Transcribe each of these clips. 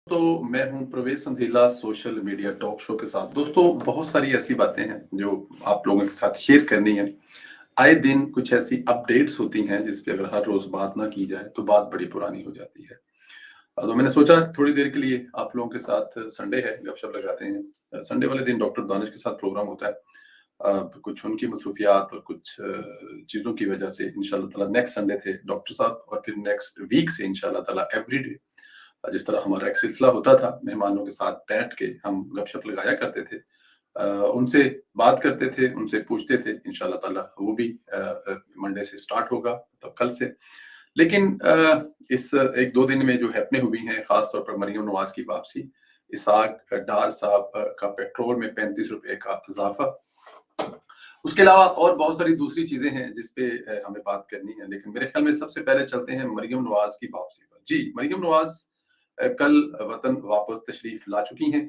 तो मैं हूँ प्रवेश संधीला सोशल मीडिया टॉक शो के साथ। दोस्तों, बहुत सारी ऐसी बातें हैं जो आप लोगों के साथ शेयर करनी है। आए दिन कुछ ऐसी अपडेट्स होती हैं जिस पे अगर हर रोज बात ना की जाए तो बात बड़ी पुरानी हो जाती है। तो मैंने सोचा थोड़ी देर के लिए आप लोगों के साथ, संडे है, गपशप लगाते हैं। संडे वाले दिन डॉक्टर दानिश के साथ प्रोग्राम होता है। कुछ उनकी मसरूफियात और कुछ चीज़ों की वजह से इंशाल्लाह ताला नेक्स्ट संडे थे डॉक्टर साहब, और फिर नेक्स्ट वीक से इंशाल्लाह ताला एवरीडे जिस तरह हमारा एक सिलसिला होता था, मेहमानों के साथ बैठ के हम गपशप लगाया करते थे, उनसे बात करते थे, उनसे पूछते थे। इंशाल्लाह ताला वो भी मंडे से स्टार्ट होगा, तब कल से। लेकिन इस 1-2 दिन में जो हैपनिंग हुई हैं, खास तौर पर मरियम नवाज की वापसी, इसहाक डार साहब का पेट्रोल में 35 रुपए का इजाफा, उसके अलावा और बहुत सारी दूसरी चीजें हैं जिस पे हमें बात करनी है। लेकिन मेरे ख्याल में सबसे पहले चलते हैं मरियम नवाज की वापसी पर। जी, मरियम नवाज कल वतन वापस तशरीफ ला चुकी हैं।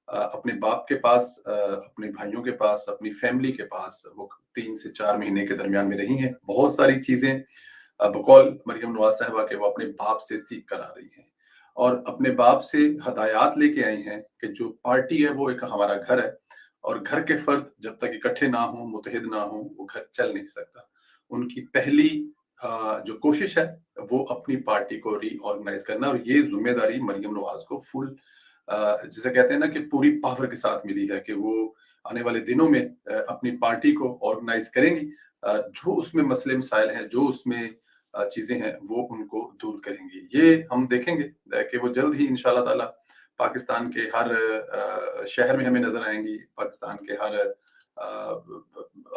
अपने बाप के पास, अपने भाइयों के पास, अपनी फैमिली के पास वो 3 से 4 महीने के दरमियान में रही हैं। बहुत सारी चीजें बकौल मरियम नवाज साहिबा के वो अपने बाप से सीख कर आ रही हैं, और अपने बाप से हदायत लेके आई हैं कि जो पार्टी है वो एक हमारा घर है, और घर के फर्द जब तक इकट्ठे ना हों, मुत्तहिद ना हों, वो घर चल नहीं सकता। उनकी पहली जो कोशिश है वो अपनी पार्टी को रीऑर्गेनाइज करना, और ये जिम्मेदारी मरियम नवाज को फुल, जिसे कहते हैं ना कि पूरी पावर के साथ मिली है कि वो आने वाले दिनों में अपनी पार्टी को ऑर्गेनाइज करेंगी। जो उसमें मसले मसाइल हैं, जो उसमें चीजें हैं, वो उनको दूर करेंगी। ये हम देखेंगे कि वो जल्द ही इंशाल्लाह ताला पाकिस्तान के हर शहर में हमें नजर आएंगी, पाकिस्तान के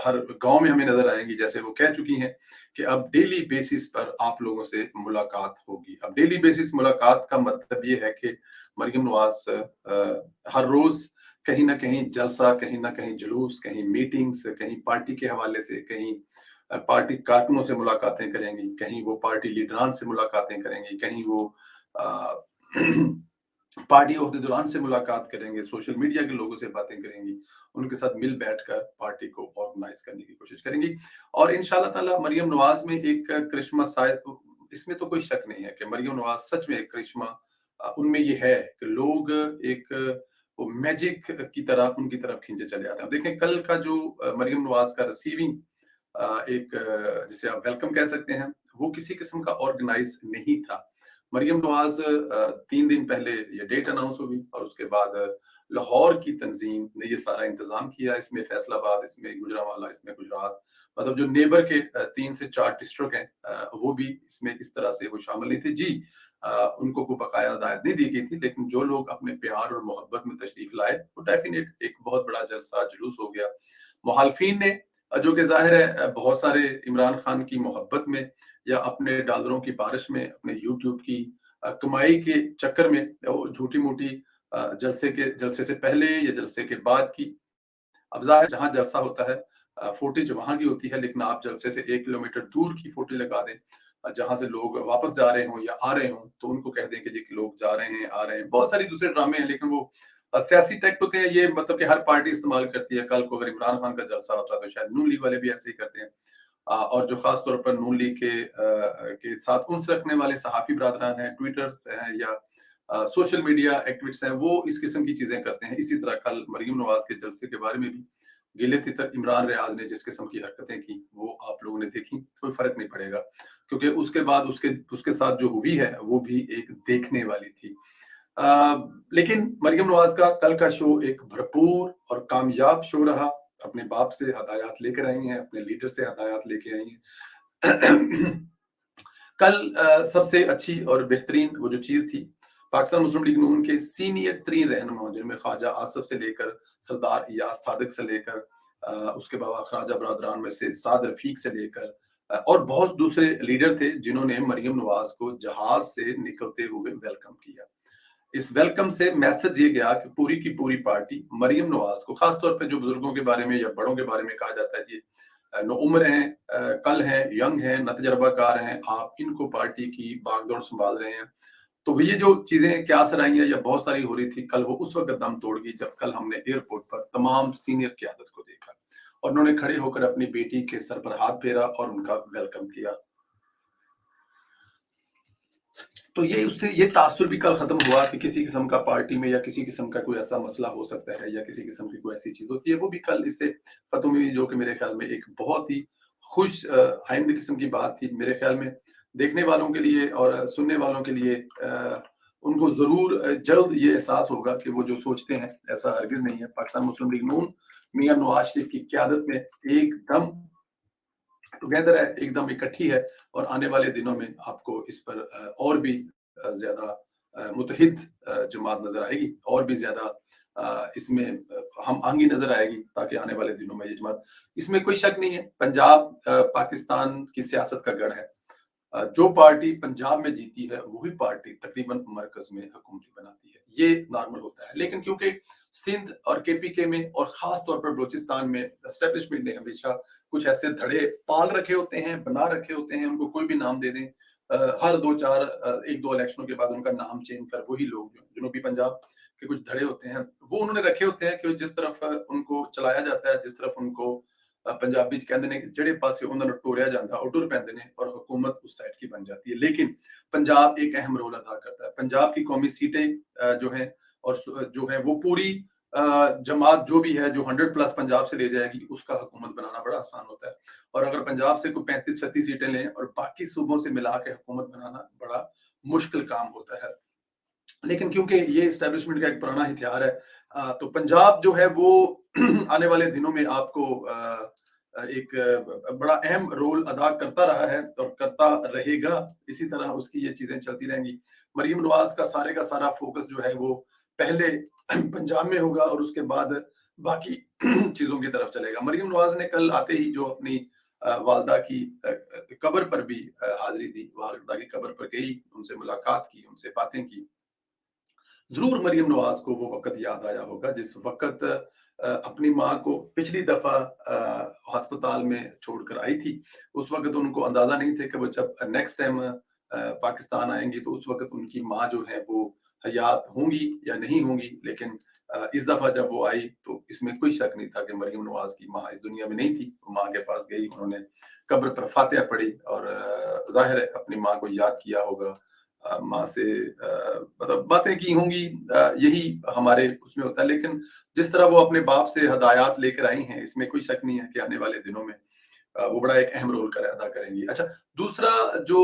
हर गांव में हमें नजर आएंगी। जैसे वो कह चुकी हैं कि अब डेली बेसिस पर आप लोगों से मुलाकात होगी। अब डेली बेसिस मुलाकात का मतलब ये है कि मरियम नवाज हर रोज कहीं ना कहीं जलसा, कहीं ना कहीं जुलूस, कहीं मीटिंग्स, कहीं पार्टी के हवाले से, कहीं पार्टी कारकुनों से मुलाकातें करेंगी, कहीं वो पार्टी लीडरान से मुलाकातें करेंगी, कहीं वो अ, पार्टी ओहदेदारान से मुलाकात करेंगे, सोशल मीडिया के लोगों से बातें करेंगी, उनके साथ मिल बैठकर पार्टी को ऑर्गेनाइज करने की कोशिश करेंगी। और इंशाल्लाह ताला मरियम नवाज में एक करिश्मा शायद, इसमें तो कोई शक नहीं है कि मरियम नवाज सच में एक करिश्मा उनमें ये है कि लोग एक वो मैजिक की तरह उनकी तरफ खींचे चले आते हैं। अब देखें कल का जो मरियम नवाज का रिसीविंग, एक जिसे आप वेलकम कह सकते हैं, वो किसी किस्म का ऑर्गेनाइज नहीं था। मरियम नवाज 3 दिन पहले ये डेट अनाउंस हुई, और उसके बाद लाहौर की तंजीम ने ये सारा इंतजाम किया। इसमें फैसलाबाद, इसमें गुजरांवाला, इसमें गुजरात, मतलब जो नेबर के 3 से 4 डिस्ट्रिक्ट हैं, वो भी इसमें इस तरह से वो शामिल नहीं थे। जी, उनको कोई बकाया हदायत नहीं दी गई थी, लेकिन जो लोग अपने प्यार और मोहब्बत में तशरीफ लाए, वो डेफिनेट एक बहुत बड़ा जलसा जुलूस हो गया। मुखालफिन ने, जो कि जाहिर है बहुत सारे इमरान खान की मोहब्बत में या अपने डॉलरों की बारिश में, अपने यूट्यूब की कमाई के चक्कर में, वो झूठी मूठी जलसे से पहले या जलसे के बाद की, अब जाहिर जहाँ जलसा होता है फुटेज वहां की होती है, लेकिन आप जलसे से 1 किलोमीटर दूर की फुटेज लगा दें, जहां से लोग वापस जा रहे हों या आ रहे हों, तो उनको कह दें कि जी कि लोग जा रहे हैं, आ रहे हैं। बहुत सारी दूसरे ड्रामे हैं, लेकिन वो सियासी टैक्ट होते हैं। ये मतलब कि हर पार्टी इस्तेमाल करती है। कल को अगर इमरान खान का जलसा होता है तो शायद नून लीग वाले भी ऐसे ही करते हैं। और जो खास तौर पर नून लीग के साथ उनस रखने वाले सहाफी बरादरान हैं, ट्विटर्स हैं, या सोशल मीडिया एक्टिविस्ट हैं, वो इस किस्म की चीजें करते हैं। इसी तरह कल मरियम नवाज के जलसे के बारे में भी गिले तितर इमरान रियाज ने जिस किस्म की हरकतें की, वो आप लोगों ने देखी। कोई फर्क नहीं पड़ेगा, क्योंकि उसके बाद उसके उसके साथ जो हुई है वो भी एक देखने वाली थी। लेकिन मरियम नवाज का कल का शो एक भरपूर और कामयाब शो रहा। अपने बाप से हदायत लेकर आई हैं, अपने लीडर से हदायत लेके आई हैं। कल सबसे अच्छी और बेहतरीन वो जो चीज थी, पाकिस्तान मुस्लिम लीग नून के सीनियर तरीन रहनुमा, जिनमें ख्वाजा आसफ से लेकर सरदार इयाज सादिक से लेकर उसके बाद ख्वाजा बरदरान में से साद रफीक से लेकर और बहुत दूसरे लीडर थे, जिन्होंने मरियम नवाज को जहाज से निकलते हुए वेलकम किया। इस वेलकम से मैसेज ये गया कि पूरी की पूरी पार्टी मरियम नवाज को, खासतौर पे जो बुजुर्गों के बारे में या बड़ों के बारे में कहा जाता है, ये नो उम्र हैं, कल हैं, यंग हैं, न तजर्बाकार हैं, आप इनको पार्टी की बागडोर संभाल रहे हैं। तो ये जो चीजें क्या सराहियां या बहुत सारी हो रही थी, कल वो उस वक्त दम तोड़ गई जब कल हमने एयरपोर्ट पर तमाम सीनियर क्यादत को देखा, और उन्होंने खड़े होकर अपनी बेटी के सर पर हाथ फेरा और उनका वेलकम किया। तो ये उससे ये तासुर भी कल खत्म हुआ कि किसी किस्म का पार्टी में या किसी किस्म का कोई ऐसा मसला हो सकता है या किसी किस्म की कोई ऐसी चीज होती है, वो भी कल इससे खत्म हुई, जो कि मेरे ख्याल में एक बहुत ही खुश आइंद किस्म की बात थी मेरे ख्याल में, देखने वालों के लिए और सुनने वालों के लिए। उनको जरूर जल्द ये एहसास होगा कि वो जो सोचते हैं ऐसा हरगिज नहीं है। पाकिस्तान मुस्लिम लीग नून मियां नवाज शरीफ की क्यादत में एकदम टुगेदर है, एकदम इकट्ठी है, और आने वाले दिनों में आपको इस पर और भी ज्यादा मुतहिद जमात नजर आएगी, और भी ज्यादा इसमें हम आंगी नजर आएगी, ताकि आने वाले दिनों में ये जमात, इसमें कोई शक नहीं है, पंजाब पाकिस्तान की सियासत का गढ़ है। जो पार्टी पंजाब में जीती है वही पार्टी तकरीबन मरकज में हुकूमती बनाती है, ये नॉर्मल होता है। लेकिन क्योंकि सिंध और केपीके में और खास तौर पर बलूचिस्तान में एस्टेब्लिशमेंट ने हमेशा कुछ ऐसे धड़े पाल रखे होते हैं, बना रखे होते हैं, उनको कोई भी नाम दे दें, हर दो चार एक दो इलेक्शनों के बाद उनका नाम चेंज कर वही लोग जो जनूबी पंजाब के कुछ धड़े होते हैं वो उन्होंने रखे होते हैं कि जिस तरफ उनको चलाया जाता है, जिस तरफ उनको पंजाबी च कहते हैं कि ਜਿਹੜੇ ਪਾਸੇ ਉਹਨਾਂ ਨੂੰ ਟੋਰਿਆ ਜਾਂਦਾ ਉਹ ਟੁਰ ਪੈਂਦੇ ਨੇ और हुकूमत उस साइड की बन जाती है। लेकिन पंजाब एक अहम रोल अदा करता है। पंजाब की कौमी सीटें जो हैं और जो है वो पूरी जमात जो भी है जो 100+ पंजाब से ले जाएगी, उसका हुकूमत बनाना बड़ा आसान होता है। और अगर पंजाब से कोई 35-36 सीटें लें और बाकी सूबों से मिला के हुकूमत बनाना बड़ा मुश्किल काम होता है। लेकिन क्योंकि ये एस्टेब्लिशमेंट का एक पुराना हथियार है, तो पंजाब जो है वो आने वाले दिनों में आपको एक बड़ा अहम रोल अदा करता रहा है और करता रहेगा। इसी तरह उसकी ये चीजें चलती रहेंगी। मरीम नवाज का सारा फोकस जो है वो पहले पंजाब में होगा और उसके बाद बाकी चीजों की तरफ चलेगा। मरीम नवाज ने कल आते ही जो अपनी वालदा की कब्र पर भी हाजिरी दी, वालदा की कब्र पर गई, उनसे मुलाकात की, उनसे बातें की। जरूर मरियम नवाज को वो वक्त याद आया होगा जिस वक्त अपनी माँ को पिछली दफा अस्पताल में छोड़कर आई थी। उस वक्त उनको अंदाजा नहीं थे कि वो जब नेक्स्ट टाइम पाकिस्तान आएंगी तो उस वक्त उनकी माँ जो है वो हयात होंगी या नहीं होंगी। लेकिन इस दफा जब वो आई तो इसमें कोई शक नहीं था कि मरियम नवाज की माँ इस दुनिया में नहीं थी। माँ के पास गई, उन्होंने कब्र पर फातिहा पढ़ी और जाहिर है अपनी माँ को याद किया होगा, माँ से मतलब बातें की होंगी, यही हमारे उसमें होता है। लेकिन जिस तरह वो अपने बाप से हदायत लेकर आई हैं, इसमें कोई शक नहीं है कि आने वाले दिनों में वो बड़ा एक अहम रोल अदा करेंगी। अच्छा, दूसरा जो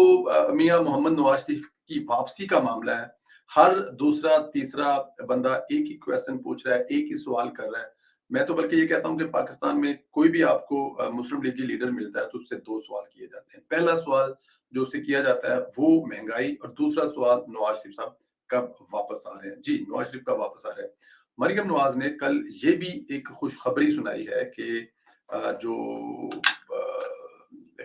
मियाँ मोहम्मद नवाज शरीफ की वापसी का मामला है, हर दूसरा तीसरा बंदा एक ही क्वेश्चन पूछ रहा है, एक ही सवाल कर रहा है। मैं तो बल्कि ये कहता हूँ कि पाकिस्तान में कोई भी आपको मुस्लिम लीग की लीडर मिलता है तो उससे दो सवाल किए जाते हैं। पहला सवाल जो उससे किया जाता है वो महंगाई, और दूसरा सवाल नवाज शरीफ साहब कब वापस आ रहे हैं। जी, नवाज शरीफ कब वापस आ रहे हैं। मरियम नवाज ने कल ये भी एक खुशखबरी सुनाई है कि जो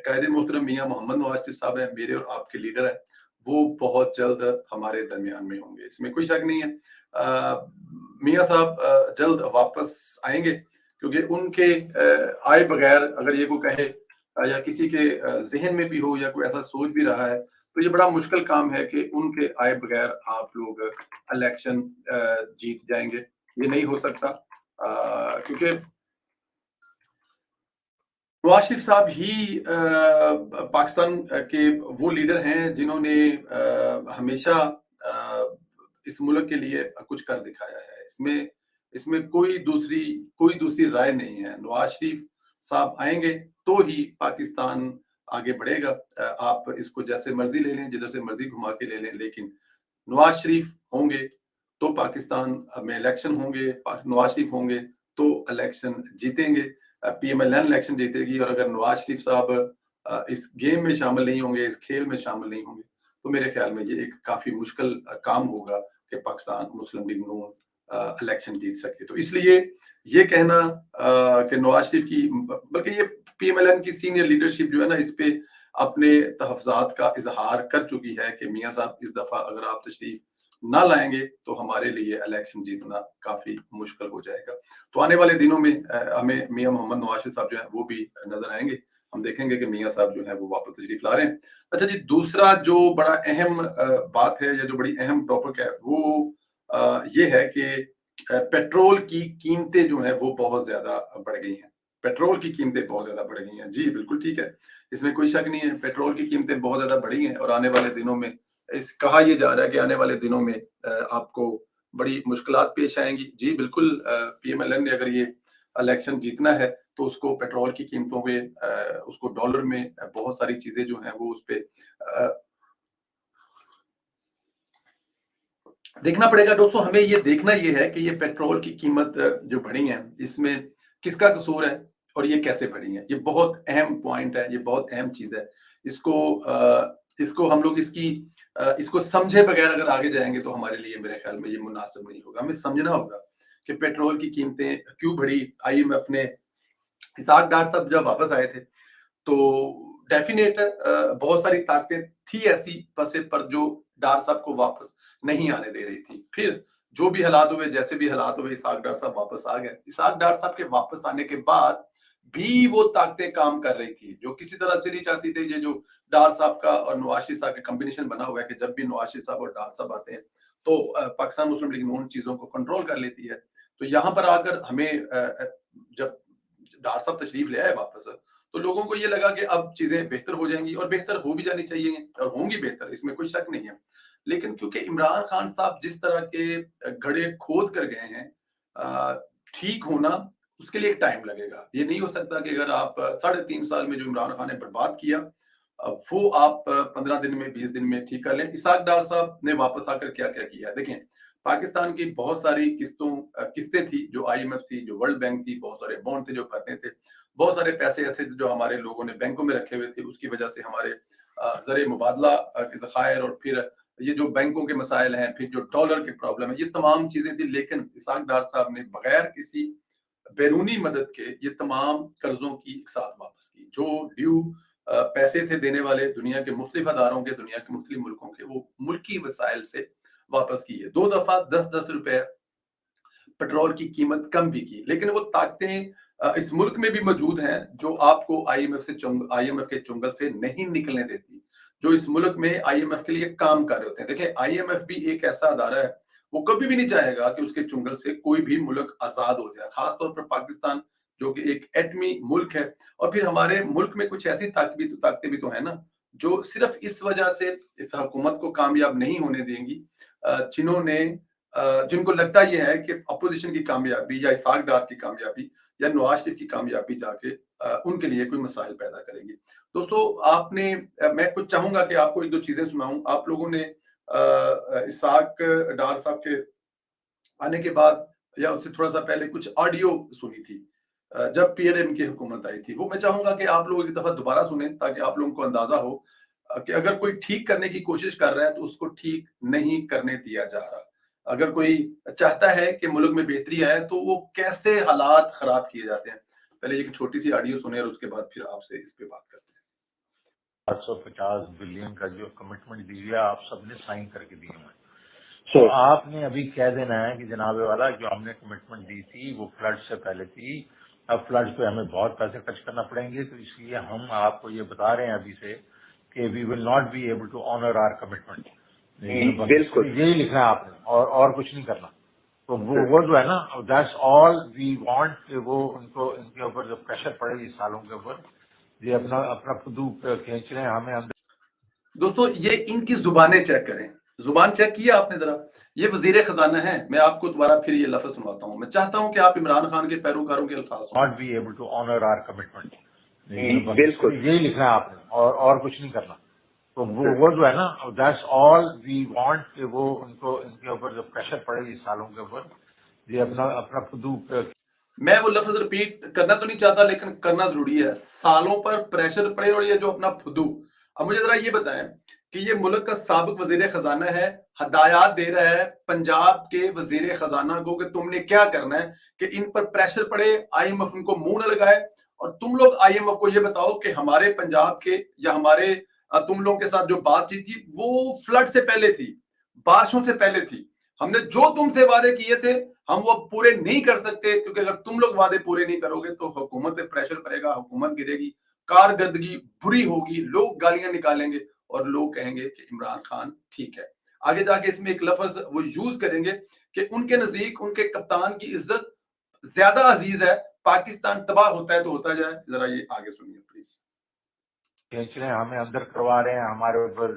कायदे मोहतरम मियाँ मोहम्मद नवाज शरीफ साहब हैं, मेरे और आपके लीडर हैं, वो बहुत जल्द हमारे दरमियान में होंगे, इसमें कोई शक नहीं है। मियाँ साहब जल्द वापस आएंगे, क्योंकि उनके आए बगैर अगर ये को कहे या किसी के जहन में भी हो या कोई ऐसा सोच भी रहा है तो ये बड़ा मुश्किल काम है कि उनके आए बगैर आप लोग इलेक्शन जीत जाएंगे। ये नहीं हो सकता, क्योंकि नवाज शरीफ साहब ही पाकिस्तान के वो लीडर हैं जिन्होंने हमेशा इस मुल्क के लिए कुछ कर दिखाया है। इसमें इसमें कोई दूसरी राय नहीं है। नवाज शरीफ साहब आएंगे तो ही पाकिस्तान आगे बढ़ेगा। आप इसको जैसे मर्जी ले लें, जिधर से मर्जी घुमा के ले लें, लेकिन नवाज शरीफ होंगे तो पाकिस्तान में इलेक्शन होंगे, नवाज शरीफ होंगे तो इलेक्शन जीतेंगे, पीएमएलएन इलेक्शन जीतेगी। और अगर नवाज शरीफ साहब इस गेम में शामिल नहीं होंगे, इस खेल में शामिल नहीं होंगे, तो मेरे ख्याल में ये एक काफी मुश्किल काम होगा कि पाकिस्तान मुस्लिम लीग नून इलेक्शन जीत सके। तो इसलिए ये कहना कि नवाज शरीफ की, बल्कि ये पीएमएलएन की सीनियर लीडरशिप जो है ना, इस पे अपने तहफ़्ज़ात का इजहार कर चुकी है कि मियाँ साहब इस दफा अगर आप तशरीफ ना लाएंगे तो हमारे लिए इलेक्शन जीतना काफी मुश्किल हो जाएगा। तो आने वाले दिनों में हमें मियाँ मोहम्मद नवाज शरीफ साहब जो है वो भी नजर आएंगे। हम देखेंगे कि मियाँ साहब जो है वो वापस तशरीफ ला रहे हैं। अच्छा जी, दूसरा जो बड़ा अहम बात है या जो बड़ी अहम टॉपिक है वो ये है कि पेट्रोल की कीमतें जो है वो बहुत ज्यादा बढ़ गई हैं। पेट्रोल की कीमतें बहुत ज्यादा बढ़ गई हैं। जी बिल्कुल ठीक है, इसमें कोई शक नहीं है, पेट्रोल की कीमतें बहुत ज्यादा बढ़ी हैं और आने वाले दिनों में कहा ये जा रहा है कि आने वाले दिनों में आपको बड़ी मुश्किलात पेश आएंगी। जी बिल्कुल, पीएमएलएन ने अगर ये इलेक्शन जीतना है तो उसको पेट्रोल की कीमतों पे, उसको डॉलर में बहुत सारी चीजें जो हैं वो उस पे देखना पड़ेगा। दोस्तों हमें ये देखना ये है कि ये पेट्रोल की कीमत जो बढ़ी है इसमें किसका कसूर है और ये कैसे बढ़ी है। ये बहुत अहम पॉइंट है, ये बहुत अहम चीज है। इसको हम लोग इसको समझे बगैर अगर आगे जाएंगे तो हमारे लिए मेरे ख्याल में ये मुनासिब नहीं होगा। हमें समझना होगा कि पेट्रोल की कीमतें क्यों बढ़ी। आईएमएफ ने, इसाक डार साहब जब वापस आए थे तो डेफिनेट बहुत सारी ताकतें थी ऐसी फंसे पर जो डार साहब को वापस नहीं आने दे रही थी। फिर जो भी हालात हुए, जैसे भी हालात हुए, इसाक डार साहब वापस आ गए। इसाक डार साहब के वापस आने के बाद भी वो ताकतें काम कर रही थी जो किसी तरह से नहीं चाहती थी। ये जो डार साहब का और नवाज शरीफ साहब का कॉम्बिनेशन बना हुआ है कि जब भी नवाज शरीफ साहब और डार साहब आते हैं तो पाकिस्तान मुस्लिम लीग उन चीजों को कंट्रोल कर लेती है। तो यहाँ पर आकर हमें जब डार साहब तशरीफ ले आए वापस तो लोगों को ये लगा कि अब चीजें बेहतर हो जाएंगी और बेहतर हो भी जानी चाहिए और होंगी बेहतर, इसमें कोई शक नहीं है। लेकिन क्योंकि इमरान खान साहब जिस तरह के घड़े खोद कर गए हैं, ठीक होना उसके लिए एक टाइम लगेगा। ये नहीं हो सकता कि अगर आप 3.5 साल में जो इमरान खान ने बर्बाद किया वो आप 15 दिन में, 20 दिन में ठीक कर लें। इसाक डार साहब ने वापस आकर क्या क्या किया देखें। पाकिस्तान की बहुत सारी किस्तें थी जो आईएमएफ थी, जो वर्ल्ड बैंक थी, बहुत सारे बॉन्ड थे जो भरने थे, बहुत सारे पैसे ऐसे थे जो हमारे लोगों ने बैंकों में रखे हुए थे। उसकी वजह से हमारे ज़र मुबादला के ज़खायर और फिर ये जो बैंकों के मसाइल हैं, फिर जो डॉलर की प्रॉब्लम है, ये तमाम चीजें थी। लेकिन इसाक डार साहब ने बगैर किसी बैरूनी मदद के ये तमाम कर्जों की एक साथ वापस की। जो ड्यू पैसे थे देने वाले दुनिया के मुख्तलिफ अदारों के, दुनिया के मुख्तलिफ मुल्कों के, वो मुल्की वसाइल से वापस की है। 2 दफा 10-10 रुपए पेट्रोल की कीमत कम भी की। लेकिन वो ताकतें इस मुल्क में भी मौजूद हैं जो आपको आईएमएफ के चुंगल से नहीं निकलने देती, जो इस मुल्क में आईएमएफ के लिए काम कर रहे होते हैं। देखिए आईएमएफ भी एक ऐसा अदारा है, वो कभी भी नहीं चाहेगा कि उसके चुंगल से कोई भी मुल्क आजाद हो जाए, खासतौर पर पाकिस्तान जो कि एक एटमी मुल्क है। और फिर हमारे मुल्क में कुछ ऐसी ताकतें भी तो है ना जो सिर्फ इस वजह से इस हुकूमत को कामयाब नहीं होने देंगी, जिन्होंने जिनको लगता ये है कि अपोजिशन की कामयाबी या इसाक डार की कामयाबी या नवाज शरीफ की कामयाबी जाके उनके लिए कोई मसाइल पैदा करेगी। दोस्तों आपने मैं कुछ चाहूंगा कि आपको एक दो चीजें सुनाऊं। आप लोगों ने इसाक डार साहब के आने के बाद या उससे थोड़ा सा पहले कुछ ऑडियो सुनी थी जब पीएलएम की हुकूमत आई थी। वो मैं चाहूंगा कि आप लोग एक दफा दोबारा सुने ताकि आप लोगों को अंदाजा हो कि अगर कोई ठीक करने की कोशिश कर रहा है तो उसको ठीक नहीं करने दिया जा रहा। अगर कोई चाहता है कि मुल्क में बेहतरी आए तो वो कैसे हालात खराब किए जाते हैं। पहले एक छोटी सी ऑडियो सुने और उसके बाद फिर आपसे इस पे बात करते हैं। 750 बिलियन का जो कमिटमेंट दी है आप सबने साइन करके दिए हैं। तो आपने अभी कह देना है कि जनाबे वाला जो हमने कमिटमेंट दी थी वो फ्लड से पहले थी, अब फ्लड पे हमें बहुत पैसे खर्च करना पड़ेंगे, तो इसलिए हम आपको ये बता रहे हैं अभी से कि we will not be able to honour our commitment. बिल्कुल यही लिखना है आपने और कुछ नहीं करना। तो वो जो है ना, दैट्स ऑल वी वांट। वो उनको इनके ऊपर जो प्रेशर पड़े इस सालों के ऊपर, ये अपना अपना खुदू खींच रहे हैं हमें अंदर। दोस्तों ये इनकी जुबानें चेक करें, जुबान चेक किया आपने जरा। ये वजीर खजाना है। मैं आपको दोबारा फिर ये लफ्ज सुनवाता हूँ। मैं चाहता हूँ कि आप इमरान खान के पैरोकारों के अल्फाज सुनें। Not be able to honour our commitment. बिल्कुल यही लिखना है आपने और कुछ नहीं करना। तो वो जो है ना, दैट्स ऑल वी वांट। वो उनको इनके ऊपर जो प्रेशर पड़े इस सालों के ऊपर, ये अपना अपना खुदू। मैं वो लफ्ज रिपीट करना तो नहीं चाहता लेकिन करना जरूरी है। सालों पर प्रेशर पड़े और ये जो अपना फुदू। अब मुझे जरा ये बताएं कि ये मुल्क का साबिक वजीर खजाना है, हदायत दे रहा है पंजाब के वजीर खजाना को कि तुमने क्या करना है कि इन पर प्रेशर पड़े, आईएमएफ उनको मुंह न लगाए। और तुम लोग आईएमएफ को ये बताओ कि हमारे पंजाब के या हमारे तुम लोगों के साथ जो बातचीत थी वो फ्लड से पहले थी, बारिशों से पहले थी। हमने जो तुमसे वादे किए थे हम वो पूरे नहीं कर सकते, क्योंकि अगर तुम लोग वादे पूरे नहीं करोगे तो हुकूमत पे प्रेशर पड़ेगा, हुकूमत गिरेगी, कारकर्दगी बुरी होगी, लोग गालियां निकालेंगे और लोग कहेंगे कि इमरान खान ठीक है। आगे जाके इसमें एक लफ्ज वो यूज करेंगे कि उनके नजदीक उनके कप्तान की इज्जत ज्यादा अजीज है, पाकिस्तान तबाह होता है तो होता जाए। जरा ये आगे सुनिए प्लीज। کھینچ رہے ہیں, ہمیں اندر کروا رہے ہیں, ہمارے اوپر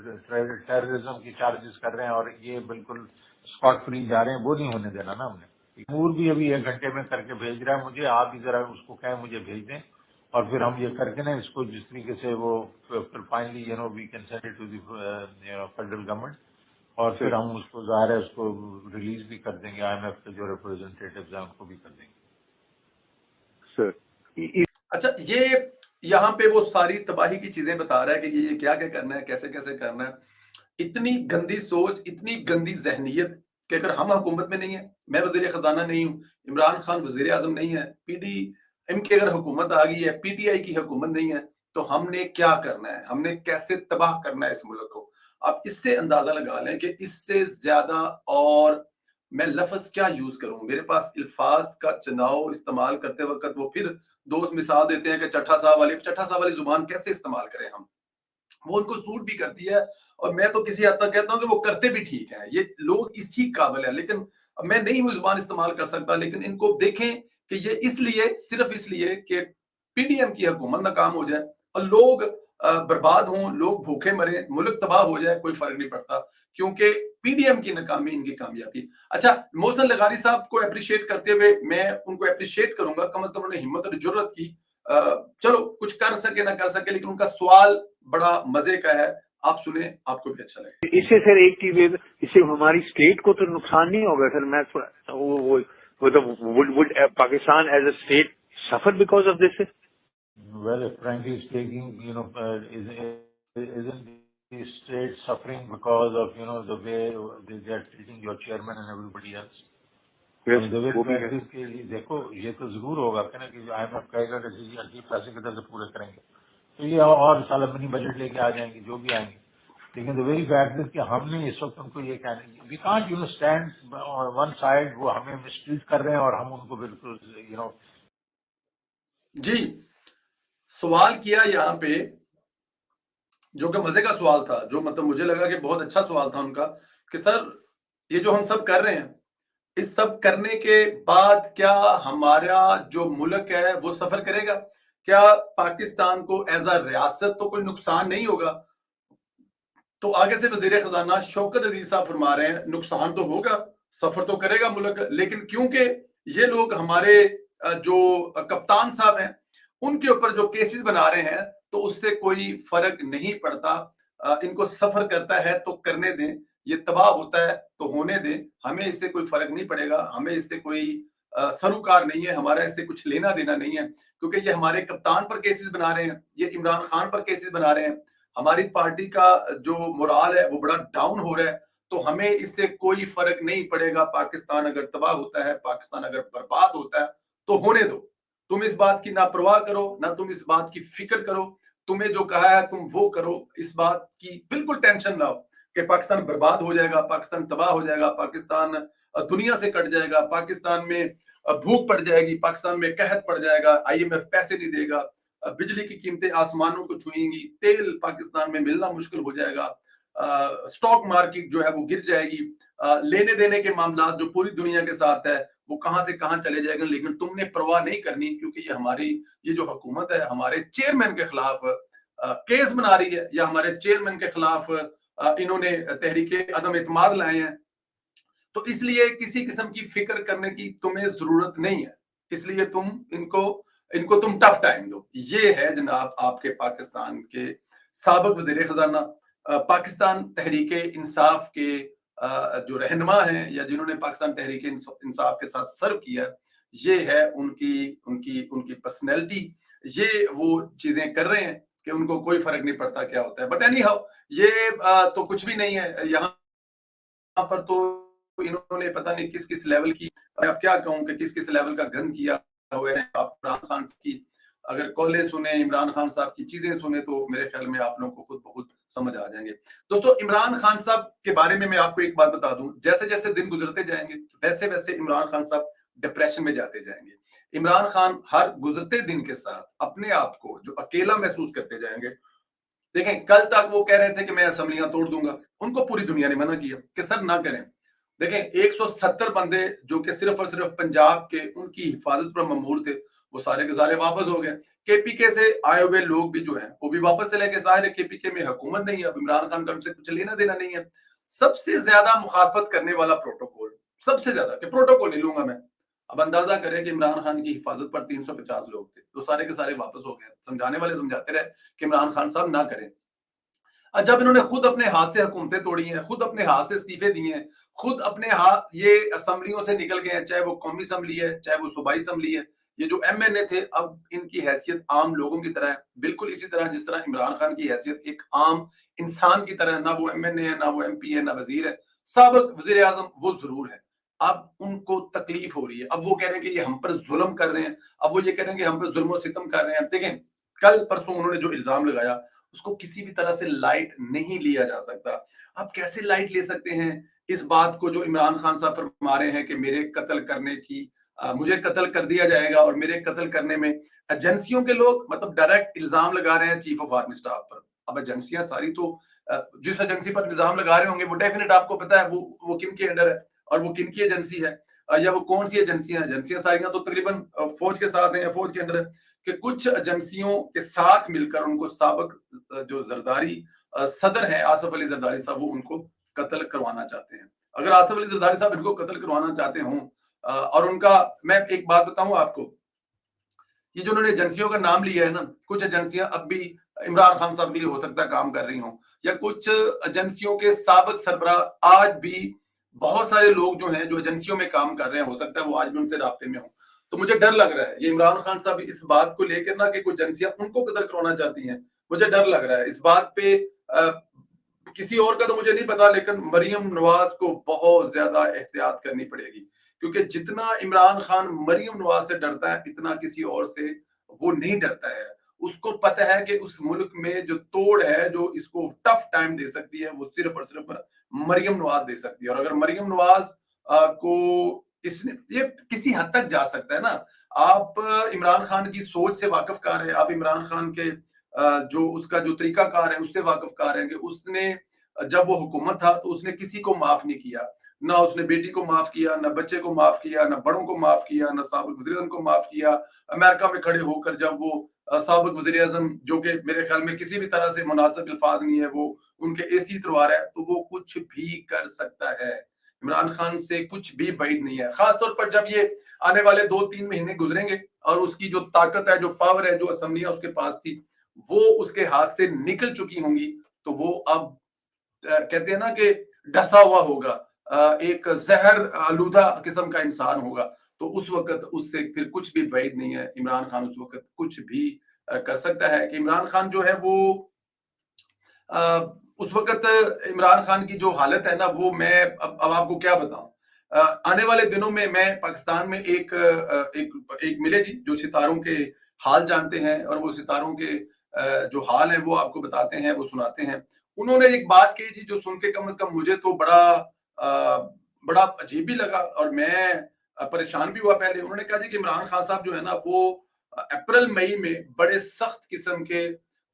ٹیررزم کی چارجز کر رہے ہیں, اور یہ بالکل اسکاٹ فری جا رہے ہیں. وہ نہیں ہونے دینا نا ہم نے. امور بھی ابھی 1 گھنٹے میں کر کے بھیج رہا ہے مجھے, آپ بھی ذرا اس کو کہیں مجھے بھیج دیں, اور پھر ہم یہ کر کے نا اس کو جس طریقے سے وہ پھر finally we can send it to the federal government, اور پھر ہم اس کو ظاہر ہے اس کو ریلیز بھی کر دیں گے. آئی ایم ایف کے جو ریپرزینٹیٹیوز ہیں ان کو بھی کر دیں گے. سر اچھا, یہ یہاں پہ وہ ساری تباہی کی چیزیں بتا رہا ہے کہ یہ کیا کیا کرنا ہے, کیسے کیسے کرنا ہے. اتنی گندی سوچ, اتنی گندی ذہنیت کہ اگر ہم حکومت میں نہیں ہیں, میں وزیر خزانہ نہیں ہوں, عمران خان وزیر اعظم نہیں ہے, پی ڈی ایم کی اگر حکومت آ گئی ہے, پی ٹی آئی کی حکومت نہیں ہے, تو ہم نے کیا کرنا ہے, ہم نے کیسے تباہ کرنا ہے اس ملک کو. آپ اس سے اندازہ لگا لیں کہ اس سے زیادہ, اور میں لفظ کیا یوز کروں, میرے پاس الفاظ کا چناؤ استعمال کرتے وقت وہ پھر دوست مثال دیتے ہیں کہ چٹھا صاحب والی زبان کیسے استعمال کریں ہم. وہ ان کو سوٹ بھی کرتی ہے, اور میں تو کسی حد تک کہتا ہوں کہ وہ کرتے بھی ٹھیک ہیں, یہ لوگ اسی قابل ہیں. لیکن میں نہیں وہ زبان استعمال کر سکتا, لیکن ان کو دیکھیں کہ یہ اس لیے, صرف اس لیے کہ پی ڈی ایم کی حکومت ناکام ہو جائے اور لوگ برباد ہوں, لوگ بھوکے مریں, ملک تباہ ہو جائے, کوئی فرق نہیں پڑتا, کیونکہ پی ڈی ایم کی ناکامی ان کی کامیابی. اچھا, محسن لغاری صاحب کو اپریشیٹ کرتے ہوئے میں ان کو اپریشیٹ کروں گا, کم از کم انہوں نے ہمت اور جرت کی. چلو کچھ کر سکے نہ کر سکے, لیکن ان کا سوال بڑا مزے کا ہے, آپ سنیں, آپ کو بھی اچھا لگے. اس سے سر ایک چیز, اس سے ہماری اسٹیٹ کو تو نقصان نہیں ہوگا سر. میں would Pakistan as a state suffer because of this? Well, frankly speaking, isn't the state suffering because of the way they are treating your chairman and everybody else? دیکھو, یہ تو ضرور ہوگا کہ نا کہ آئی ایم ایف کہے گا کہ جی پیسے کدھر سے پورے کریں گے, تو یہ اور سال منی بجٹ لے کے آ جائیں گے جو بھی آئیں گے. لیکن the very fact is کہ ہم نے اس وقت ان کو یہ کہنا, we can't stand on one side, وہ ہمیں مسٹریٹ کر رہے ہیں اور ہم ان کو بالکل جی, سوال کیا یہاں پہ جو کہ مزے کا سوال تھا, جو مطلب مجھے لگا کہ بہت اچھا سوال تھا ان کا, کہ سر یہ جو ہم سب کر رہے ہیں, اس سب کرنے کے بعد کیا ہمارا جو ملک ہے وہ سفر کرے گا؟ کیا پاکستان کو ایز اے ریاست تو کوئی نقصان نہیں ہوگا؟ تو آگے سے وزیر خزانہ شوکت عزیز صاحب فرما رہے ہیں نقصان تو ہوگا, سفر تو کرے گا ملک, لیکن کیونکہ یہ لوگ ہمارے جو کپتان صاحب ہیں ان کے اوپر جو کیسز بنا رہے ہیں, تو اس سے کوئی فرق نہیں پڑتا. ان کو سفر کرتا ہے تو کرنے دیں, یہ تباہ ہوتا ہے تو ہونے دیں, ہمیں اس سے کوئی فرق نہیں پڑے گا, ہمیں اس سے کوئی سروکار نہیں ہے, ہمارا اس سے کچھ لینا دینا نہیں ہے, کیونکہ یہ ہمارے کپتان پر کیسز بنا رہے ہیں, یہ عمران خان پر کیسز بنا رہے ہیں, ہماری پارٹی کا جو مورال ہے وہ بڑا ڈاؤن ہو رہا ہے, تو ہمیں اس سے کوئی فرق نہیں پڑے گا. پاکستان اگر تباہ ہوتا ہے, پاکستان اگر برباد ہوتا ہے تو ہونے دو, تم اس بات کی نہ پرواہ کرو, نہ تم اس بات کی فکر کرو, تمہیں جو کہا ہے تم وہ کرو, اس بات کی بالکل ٹینشن نہ ہو کہ پاکستان برباد ہو جائے گا, پاکستان تباہ ہو جائے گا, پاکستان دنیا سے کٹ جائے گا, پاکستان میں بھوک پڑ جائے گی, پاکستان میں قحط پڑ جائے گا, آئی ایم ایف پیسے نہیں دے گا, بجلی کی قیمتیں آسمانوں کو چھوئیں گی, تیل پاکستان میں ملنا مشکل ہو جائے گا, سٹاک مارکیٹ جو ہے وہ گر جائے گی, لینے دینے کے معاملات جو پوری دنیا کے ساتھ ہے وہ کہاں سے کہاں چلے جائے گا. لیکن تم نے پرواہ نہیں کرنی, کیونکہ یہ ہماری یہ جو حکومت ہے ہمارے چیئرمین کے خلاف کیس بنا رہی ہے, یا ہمارے چیئرمین کے خلاف انہوں نے تحریک عدم اعتماد لائے ہیں, تو اس لیے کسی قسم کی فکر کرنے کی تمہیں ضرورت نہیں ہے, اس لیے تم ان کو تم ٹف ٹائم دو. یہ ہے جناب آپ کے پاکستان کے سابق وزیر خزانہ, پاکستان تحریک انصاف کے جو رہنما ہیں, یا جنہوں نے پاکستان تحریک انصاف کے ساتھ سرو کیا, یہ ہے ان کی پرسنالٹی, یہ وہ چیزیں کر رہے ہیں کہ ان کو کوئی فرق نہیں پڑتا کیا ہوتا ہے. بٹ اینی ہاؤ, یہ تو کچھ بھی نہیں ہے یہاں پر, تو انہوں نے پتہ نہیں کس لیول کی, اب کیا کہوں کہ کس لیول کا گن کیا ہوا ہے. آپ عمران خان کی اگر کالیں سنیں, عمران خان صاحب کی چیزیں سنیں, تو میرے خیال میں آپ لوگوں کو خود بخود سمجھ آ جائیں گے. دوستو, عمران خان صاحب کے بارے میں آپ کو ایک بات بتا دوں, جیسے جیسے دن گزرتے جائیں گے ویسے ویسے عمران خان صاحب ڈپریشن میں جاتے جائیں گے. عمران خان ہر گزرتے دن کے ساتھ اپنے آپ کو جو اکیلا محسوس کرتے جائیں گے. دیکھیں, کل تک وہ کہہ رہے تھے کہ میں اسمبلیاں توڑ دوں گا, ان کو پوری دنیا نے منع کیا کہ سر نہ کریں. دیکھیں, 170 بندے جو کہ صرف اور صرف پنجاب کے ان کی حفاظت پر مامور تھے, वो सारे के सारे वापस हो गए। केपीके से आए हुए लोग भी जो हैं वो भी वापस चले गए। ज़ाहिर है केपीके में हुकूमत नहीं है, अब इमरान खान का उनसे कुछ लेना देना नहीं है। सबसे ज्यादा मुखालफत करने वाला प्रोटोकॉल, सबसे ज्यादा, कि प्रोटोकॉल नहीं लूंगा मैं। अब अंदाजा करें कि इमरान खान की हिफाजत पर 350 लोग थे, तो सारे के सारे वापस हो गए। समझाने वाले समझाते रहे कि इमरान खान साहब ना करें। जब इन्होंने खुद अपने हाथ से हुकूमतें तोड़ी हैं, खुद अपने हाथ से इस्तीफे दिए हैं, खुद अपने हाथ ये असम्बलियों से निकल गए हैं, चाहे वो कौमी असम्बली है, चाहे वो सूबाई असम्बली है। ये जो एमएनए थे, अब इनकी हैसियत आम लोगों की तरह है, बिल्कुल इसी तरह जिस तरह इमरान खान की हैसियत एक आम इंसान की तरह है। ना वो एमएनए है, ना वो एमपी है, ना वजीर है। साबिक वजीर आजम वो जरूर है। अब उनको तकलीफ हो रही है। अब वो कह रहे हैं कि ये हम पर जुल्म कर रहे हैं। अब वो ये कह रहे हैं कि हम पर जुल्म सितम कर रहे हैं। देखें, कल परसों उन्होंने जो इल्जाम लगाया, उसको किसी भी तरह से लाइट नहीं लिया जा सकता। आप कैसे लाइट ले सकते हैं इस बात को जो इमरान खान साहब फरमा रहे हैं कि मेरे कत्ल करने की मुझे कत्ल कर दिया जाएगा, और मेरे कत्ल करने में एजेंसियों के लोग मतलब डायरेक्ट इल्जाम लगा रहे हैं चीफ ऑफ आर्मी स्टाफ पर। अब एजेंसियां सारी तो जिस एजेंसी पर इल्जाम लगा रहे होंगे वो डेफिनेट आपको पता है वो किन के अंडर है और वो किन की एजेंसी है, या वो कौन सी एजेंसियां सारियां तो तकरीबन फौज के साथ हैं, फौज के अंडर है। कि कुछ एजेंसियों के साथ मिलकर उनको साबिक जो जरदारी सदर है आसिफ अली जरदारी साहब, वो उनको कत्ल करवाना चाहते हैं। अगर आसिफ अली जरदारी साहब इनको कत्ल करवाना चाहते हों, और उनका, मैं एक बात बताऊं आपको, ये जो उन्होंने एजेंसियों का नाम लिया है ना, कुछ एजेंसियां अब भी इमरान खान साहब के लिए हो सकता है काम कर रही हों, या कुछ एजेंसियों के साबिक सरबरा आज भी, बहुत सारे लोग जो हैं जो एजेंसियों में काम कर रहे हैं, हो सकता है वो आज भी उनसे राब्ते में हो। तो मुझे डर लग रहा है ये इमरान खान साहब इस बात को लेकर ना कि कुछ एजेंसियां उनको कदर करवाना चाहती हैं, मुझे डर लग रहा है इस बात पे। किसी और का तो मुझे नहीं पता, लेकिन मरियम नवाज को बहुत ज्यादा एहतियात करनी पड़ेगी, क्योंकि जितना इमरान खान मरियम नवाज से डरता है, इतना किसी और से वो नहीं डरता है। उसको पता है कि उस मुल्क में जो तोड़ है, जो इसको टफ टाइम दे सकती है, वो सिर्फ और सिर्फ मरियम नवाज दे सकती है। और अगर मरियम नवाज को इसने, ये किसी हद तक जा सकता है ना। आप इमरान खान की सोच से वाकिफकार है, आप इमरान खान के जो उसका जो तरीकाकार है उससे वाकिफकार है कि उसने जब वो हुकूमत था तो उसने किसी को माफ नहीं किया। ना उसने बेटी को माफ किया, ना बच्चे को माफ किया, ना बड़ों को माफ किया, ना साबिक वज़ीर आज़म को माफ किया। अमेरिका में खड़े होकर जब वो साबिक वज़ीर आज़म, जो कि मेरे ख्याल में किसी भी तरह से मुनासिब अल्फाज नहीं है, वो उनके एसी तलवार है, तो वो कुछ भी कर सकता है। इमरान खान से कुछ भी बैद नहीं है, खासतौर पर जब ये आने वाले 2-3 महीने गुजरेंगे और उसकी जो ताकत है, जो पावर है, जो असम्बलियां उसके पास थी, वो उसके हाथ से निकल चुकी होंगी। तो वो अब कहते हैं ना कि डसा हुआ होगा, एक जहर आलूदा किस्म का इंसान होगा। तो उस वक्त उससे फिर कुछ भी बैद नहीं है। इमरान खान उस वक्त कुछ भी कर सकता है। कि इमरान खान जो है वो उस वक्त इमरान खान की जो हालत है ना, वो मैं अब आपको क्या बताऊं। आने वाले दिनों में मैं पाकिस्तान में एक मिले जी जो सितारों के हाल जानते हैं, और वो सितारों के जो हाल है वो आपको बताते हैं, वो सुनाते हैं। उन्होंने एक बात कही थी जो सुन के कम से कम मुझे तो बड़ा अजीब भी लगा, और मैं परेशान भी हुआ पहले। उन्होंने कहा जी कि इमरान खान साहब जो है ना, वो अप्रैल मई में बड़े सख्त किस्म के,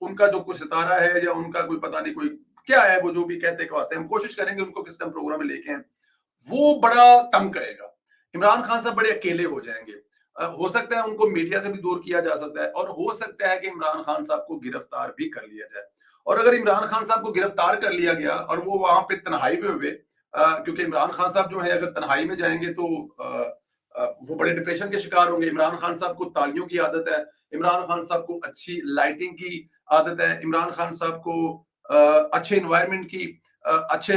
उनका जो कोई सितारा है या उनका कोई पता नहीं कोई क्या है, वो जो भी कहते कहते हैं, हम कोशिश करेंगे उनको किस टाइम प्रोग्राम में लेके आए, वो बड़ा तंग करेगा। इमरान खान साहब बड़े अकेले हो जाएंगे। हो सकता है उनको मीडिया से भी दूर किया जा सकता है, और हो सकता है कि इमरान खान साहब को गिरफ्तार भी कर लिया जाए। और अगर इमरान खान साहब को गिरफ्तार कर लिया गया और वो वहां पे तन्हाई में हुए, क्योंकि इमरान खान साहब जो है अगर तन्हाई में जाएंगे तो वो बड़े डिप्रेशन के शिकार होंगे। इमरान खान साहब को तालियों की आदत है, इमरान खान साहब को अच्छी लाइटिंग की आदत है, इमरान खान साहब को अच्छे इन्वायरमेंट की, अच्छे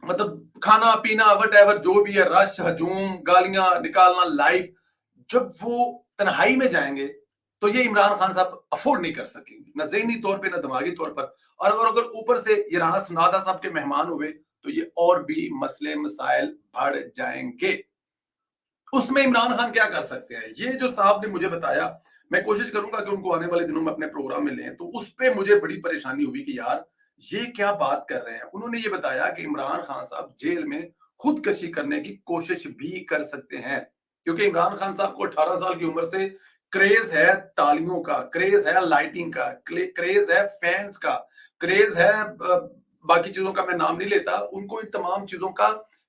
मतलब खाना पीना वट जो भी है, रश हजूम गालियां निकालना लाइव, जब वो तन्हाई में जाएंगे तो ये इमरान खान साहब अफोर्ड नहीं कर सकेंगे, ना ज़हनी तौर पे ना दिमागी तौर पर। और अगर ऊपर से ये राना सनादा साहब के मेहमान हुए तो ये और भी मसले मसाइल बढ़ जाएंगे। उसमें इमरान खान क्या कर सकते हैं, ये जो साहब ने मुझे बताया, मैं कोशिश करूंगा कि उनको आने वाले दिनों में अपने प्रोग्राम में लें। तो उस पे मुझे बड़ी परेशानी हुई कि यार ये क्या बात कर रहे हैं। उन्होंने ये बताया कि इमरान खान साहब जेल में खुदकशी करने की कोशिश भी कर सकते हैं, क्योंकि इमरान खान साहब को 18 साल की उम्र से क्रेज है तालियों का, क्रेज है लाइटिंग का, क्रेज है फैंस का, क्रेज है बाकी चीजों का मैं नाम नहीं लेता। उनको इन तमाम चीजों का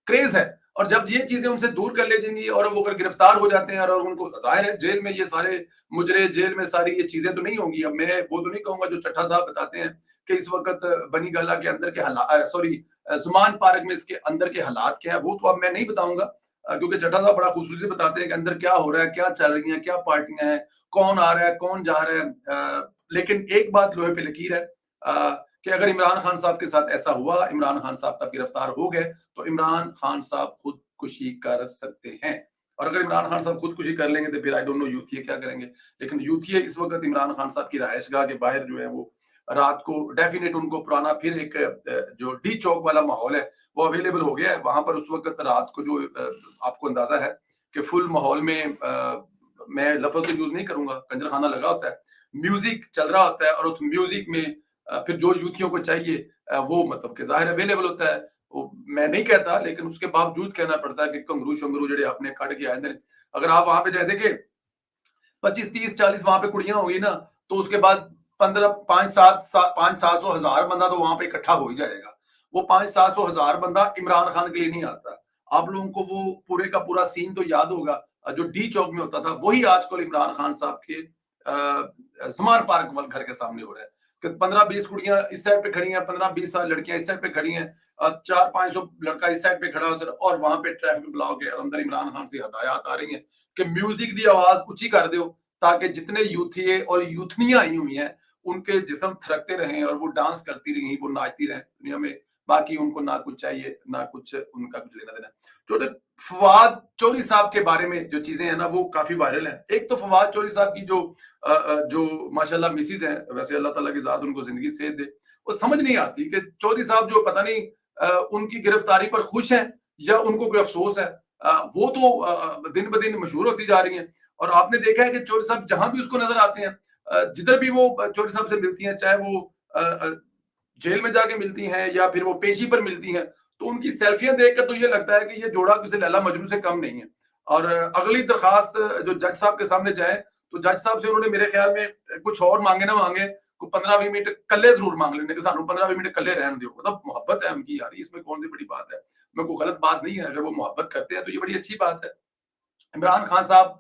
क्रेज है। और जब ये चीजें उनसे दूर कर ले जाएंगी और वो अगर गिरफ्तार हो जाते हैं और उनको जाहिर है जेल में ये सारे मुजरे, जेल में सारी ये चीजें तो नहीं होंगी। अब मैं वो तो नहीं कहूंगा जो चट्टा साहब बताते हैं कि इस वक्त बनी गाला के अंदर के हालात, सॉरी जुमान पार्क में इसके अंदर के हालात क्या है, वो तो अब मैं नहीं बताऊंगा, क्योंकि चट्टा साहब बड़ा खूबसूरती से बताते हैं कि अंदर क्या हो रहा है, क्या चल रही है, क्या पार्टियां हैं, कौन आ रहा है, कौन जा रहा है। लेकिन एक बात लोहे पे लकीर है कि अगर इमरान खान साहब के साथ ऐसा हुआ, इमरान खान साहब तब गिरफ्तार हो गए, तो इमरान खान साहब खुदकुशी कर सकते हैं। और अगर इमरान खान साहब खुदकुशी कर लेंगे तो फिर आई डोंट नो यूथिये क्या करेंगे। लेकिन यूथिये इस वक्त इमरान खान साहब की रहायशगाह के बाहर जो है वो रात को डेफिनेट उनको पुराना फिर एक जो डी चौक वाला माहौल है वो अवेलेबल हो गया है। वहां पर उस वक्त रात को जो आपको अंदाजा है कि फुल माहौल में मैं लफ्ज तो यूज नहीं करूंगा, कंजरखाना लगा होता है, म्यूजिक चल रहा होता है, और उस म्यूजिक में फिर जो यूथियों को चाहिए वो मतलब कि जाहिर अवेलेबल होता है। वो मैं नहीं कहता, लेकिन उसके बावजूद कहना पड़ता है कि कंगरू शंगरू जड़े अपने खड़ के आए, अगर आप वहां पे जाए देखे 25 30 40 वहां पे कुड़ियां होगी ना, तो उसके बाद 15 5-700 हजार बंदा तो वहां पे इकट्ठा हो ही जाएगा। वो 500-700 हजार बंदा इमरान खान के लिए नहीं आता। आप लोगों को वो पूरे का पूरा सीन तो याद होगा जो डी चौक में होता था, वही आजकल इमरान खान साहब के जुमान पार्क वाले घर के सामने हो रहा है कि 15-20 कुड़ियां इस साइड पे खड़ी हैं, 15-20 लड़कियां इस साइड पे खड़ी हैं, 400-500 लड़का इस साइड पे खड़ा हो, और वहां पे ट्रैफिक ब्लॉक है और अंदर इमरान खान से हदायत आ रही है कि म्यूजिक की आवाज ऊंची कर दो ताकि जितने यूथिये और यूथनियां आई हुई हैं उनके जिस्म थरकते रहें और वो डांस करती रही, वो नाचती रहें दुनिया में। बाकी उनको ना कुछ चाहिए, ना कुछ उनका कुछ लेना देना। छोटे फवाद चौधरी साहब के बारे में जो चीजें हैं ना वो काफी वायरल हैं। एक तो फवाद चौधरी साहब की जो माशाल्लाह मिसिज हैं, वैसे अल्लाह ताला की जात उनको जिंदगी सेहत दे, वो समझ नहीं आती कि चौधरी साहब जो पता नहीं उनकी गिरफ्तारी पर खुश हैं या उनको कोई अफसोस है। वो तो दिन ब दिन मशहूर होती जा रही हैं। और आपने देखा है कि चौधरी साहब जहां भी उसको नजर आते हैं, जिधर भी वो चौधरी साहब से मिलती हैं, चाहे वो जेल में जाके मिलती हैं या फिर वो पेशी पर मिलती हैं, तो उनकी सेल्फियां देखकर तो ये लगता है कि ये जोड़ा किसी लैला मजनू से कम नहीं है। और अगली दरखास्त जो जज साहब के सामने जाए तो जज साहब से उन्होंने मेरे ख्याल में कुछ और मांगे ना मांगे, को 15-20 मिनट कल्ले जरूर मांग लेने के, सानू 15-20 मिनट कल्ले रहने दो। मतलब मोहब्बत है उनकी यार, इसमें कौन सी बड़ी बात है, मैं कोई गलत बात नहीं है। अगर वो मोहब्बत करते हैं तो ये बड़ी अच्छी बात है। इमरान खान साहब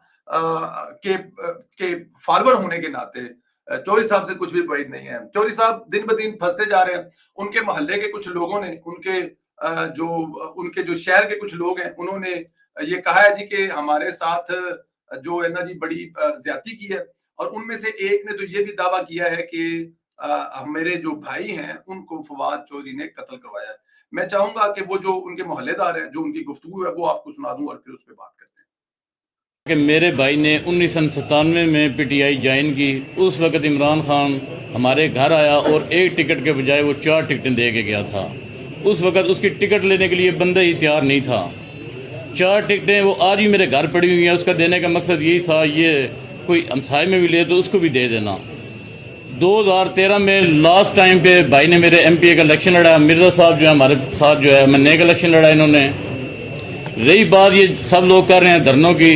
के फॉलोअर होने के नाते चौधरी साहब से कुछ भी बैद नहीं है। चौधरी साहब दिन ब दिन फंसते जा रहे हैं। उनके मोहल्ले के कुछ लोगों ने, उनके जो शहर के कुछ लोग हैं, उन्होंने ये कहा है जी कि हमारे साथ जो है ना जी बड़ी ज्यादती की है। और उनमें से एक ने तो ये भी दावा किया है कि मेरे जो भाई हैं उनको फवाद चौधरी ने कत्ल करवाया है। मैं चाहूंगा कि वो जो उनके मोहल्लेदार हैं, जो उनकी गुफ्तगू है, वो आपको सुना दूं और फिर उस पर बात करते हैं। कि मेरे भाई ने 1997 में पीटीआई ज्वाइन की। उस वक्त इमरान खान हमारे घर आया और एक टिकट के बजाय वो 4 टिकटें दे के गया था। उस वक्त उसकी टिकट लेने के लिए बंदा ही तैयार नहीं था। 4 टिकटें वो आज भी मेरे घर पड़ी हुई हैं। उसका देने का मकसद यही था, ये कोई हमसाय में भी ले तो उसको भी दे देना। 2013 में लास्ट टाइम पे भाई ने मेरे एमपीए का इलेक्शन लड़ा। मिर्जा साहब जो है हमारे साथ जो है मन्ने का इलेक्शन लड़ा इन्होंने। रही बात ये सब लोग कर रहे हैं धरनों की,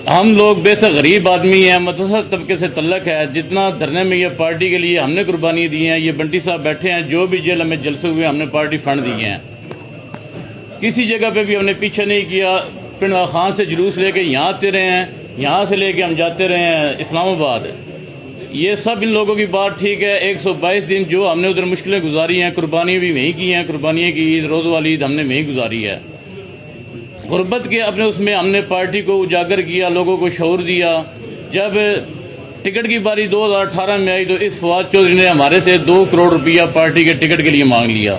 हम लोग बेशक गरीब आदमी हैं, मतवसत तबके से तल्लक है। जितना धरने में ये पार्टी के लिए हमने कुर्बानी दी है, ये बंटी साहब बैठे हैं, जो भी जेल में जलसे हुए हमने पार्टी फंड दिए हैं। किसी जगह पे भी हमने पीछे नहीं किया। पिंड खान से जुलूस लेके यहाँ आते रहे हैं, यहाँ से लेके हम जाते रहे हैं इस्लामाबाद। ये सब इन लोगों की बात ठीक है। 122 दिन जो हमने उधर मुश्किलें गुजारी हैं, कुर्बानी भी वहीं की हैं। कुर्बानियों की ईद, रोज़ वाली ईद हमने वहीं गुजारी है। गुर्बत के अपने उसमें हमने पार्टी को उजागर किया, लोगों को शऊर दिया। जब टिकट की बारी 2018 में आई तो इस फवाद चौधरी ने हमारे से 2 करोड़ रुपया पार्टी के टिकट के लिए मांग लिया,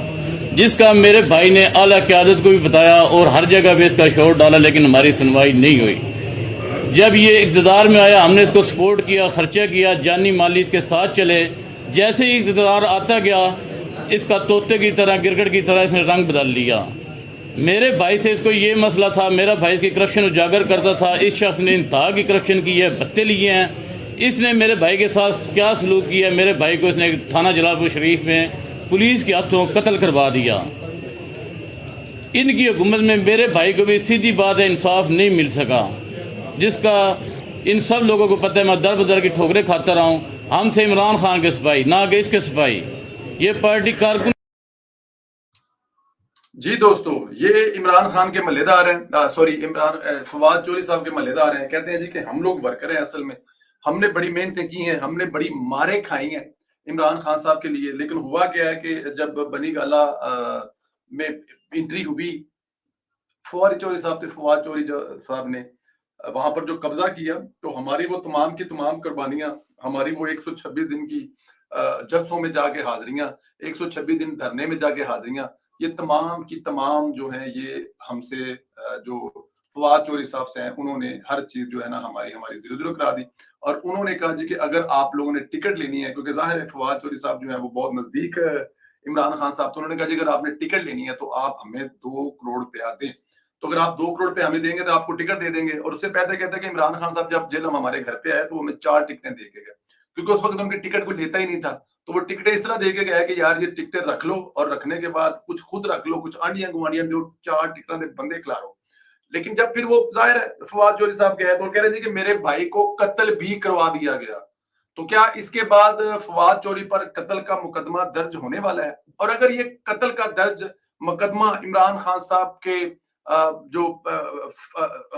जिसका मेरे भाई ने आला क़यादत को भी बताया और हर जगह पे इसका शोर डाला, लेकिन हमारी सुनवाई नहीं हुई। जब ये इक़्तिदार में आया हमने इसको सपोर्ट किया, खर्चा किया, जानी माली इसके साथ चले। जैसे ही इक़्तिदार आता गया, इसका तोते की तरह, गिरगिट की तरह इसने रंग बदल लिया। मेरे भाई से इसको ये मसला था, मेरा भाई इसकी करप्शन उजागर करता था। इस शख्स ने इंतहा की करप्शन की है, भत्ते लिए हैं। इसने मेरे भाई के साथ क्या सलूक किया, मेरे भाई को इसने थाना जलालपुर शरीफ में पुलिस के हाथों कत्ल करवा दिया। इनकी हुकूमत में मेरे भाई को भी सीधी बात है इंसाफ नहीं मिल सका, जिसका इन सब लोगों को पता है। मैं दर बदर की ठोकरें खाता रहा हूँ। हम थे इमरान खान के सिपाही, ना कि इसके सिपाही। ये पार्टी कारकुन جی دوستو، یہ عمران خان کے ملےدار ہیں، سوری فواد چوہدری صاحب کے ملےدار ہیں. کہتے ہیں جی کہ ہم لوگ ورکر ہیں، اصل میں ہم نے بڑی محنتیں کی ہیں، ہم نے بڑی ماریں کھائی ہیں عمران خان صاحب کے لیے. لیکن ہوا کیا ہے کہ جب بنی گالہ میں انٹری ہوئی فواد چوہدری صاحب نے وہاں پر جو قبضہ کیا، تو ہماری وہ تمام کی تمام قربانیاں، ہماری وہ 126 دن کی جلسوں میں جا کے حاضریاں، 126 دن دھرنے میں جا کے حاضریاں، یہ تمام کی تمام جو ہیں یہ ہم سے جو فواد چوہدری صاحب سے ہیں، انہوں نے ہر چیز جو ہے نا ہماری زیرو کرا دی. اور انہوں نے کہا جی کہ اگر آپ لوگوں نے ٹکٹ لینی ہے، کیونکہ ظاہر ہے فواد چوہدری صاحب جو ہیں وہ بہت نزدیک عمران خان صاحب، تو انہوں نے کہا جی اگر آپ نے ٹکٹ لینی ہے تو آپ ہمیں 2 کروڑ روپیہ دیں. تو اگر آپ 2 کروڑ روپے ہمیں دیں گے تو آپ کو ٹکٹ دے دیں گے. اور اس سے پہلے کہتے ہیں کہ عمران خان صاحب جب جیل ہمارے گھر پہ آئے تو وہ ہمیں 4 ٹکٹیں دے کے گئے، کیونکہ اس وقت ان کی ٹکٹ کوئی لیتا ہی نہیں تھا. تو وہ ٹکٹیں اس طرح دے کے گئے کہ یار یہ ٹکٹیں رکھ لو، اور رکھنے کے بعد کچھ خود رکھ لو، کچھ آنڈیاں گوانڈیاں جو 4 ٹکٹاں دے بندے کھلارو. لیکن جب پھر وہ ظاہر ہے فواد چوہدری صاحب گئے تو وہ کہہ رہے تھے کہ میرے بھائی کو قتل بھی کروا دیا گیا. تو کیا اس کے بعد فواد چوہدری پر قتل کا مقدمہ درج ہونے والا ہے؟ اور اگر یہ قتل کا درج مقدمہ عمران خان صاحب کے جو